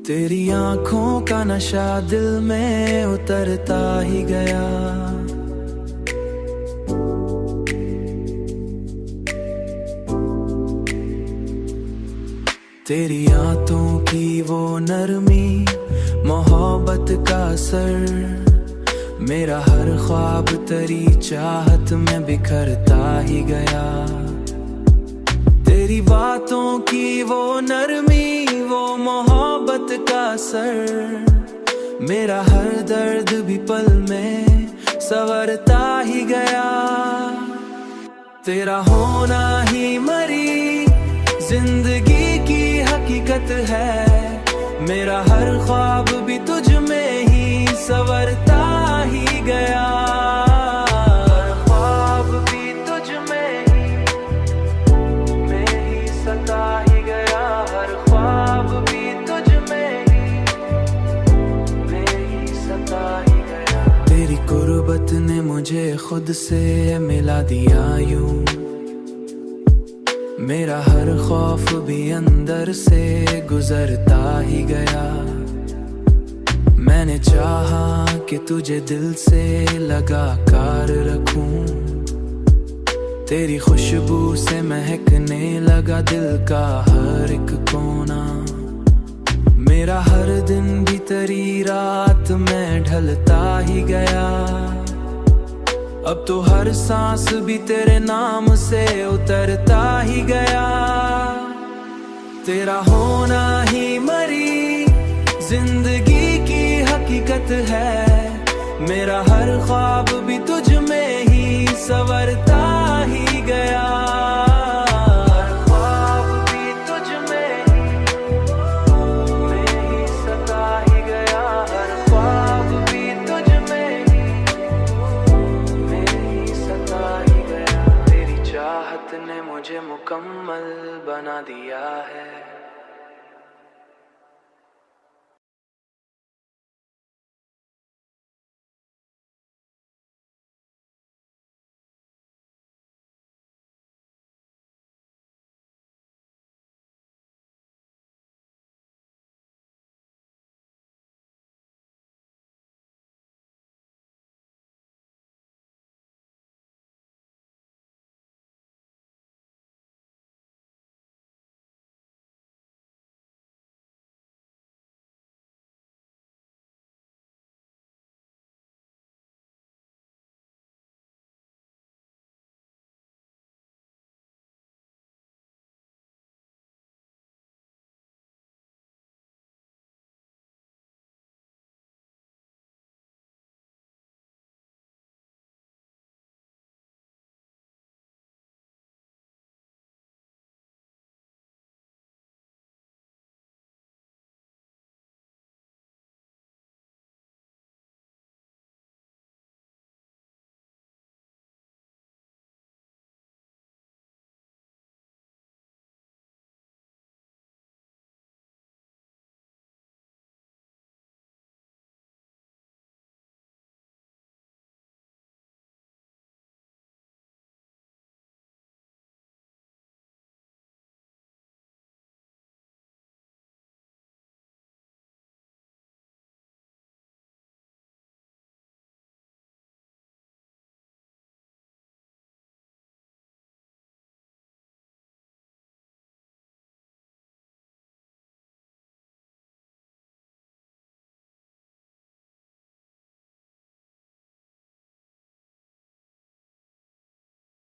तेरी आंखों का नशा दिल में उतरता ही गया। तेरी आंतों की वो नरमी, मोहब्बत का असर, मेरा हर ख्वाब तेरी चाहत में बिखरता ही गया। तेरी बातों की वो नरमी, वो मोहब्बत का असर, मेरा हर दर्द भी पल में संवरता ही गया। तेरा होना ही मरी जिंदगी की हकीकत है, मेरा हर ख्वाब भी तुझ में ही संवरता ही गया। हर ख्वाब भी तुझ में ही सता ही गया। हर ख्वाब भी तुझ में ही सता ही गया। तेरी कुर्बत ने मुझे खुद से मिला दिया यूं, मेरा हर खौफ भी अंदर से गुजरता ही गया। मैंने चाहा कि तुझे दिल से लगा कर रखूं, तेरी खुशबू से महकने लगा दिल का हर एक कोना। मेरा हर दिन भी तेरी रात में ढलता ही गया। अब तो हर सांस भी तेरे नाम से उतरता ही गया। तेरा होना ही मरी जिंदगी की हकीकत है, मेरा हर ख्वाब भी तुझ में ही संवरता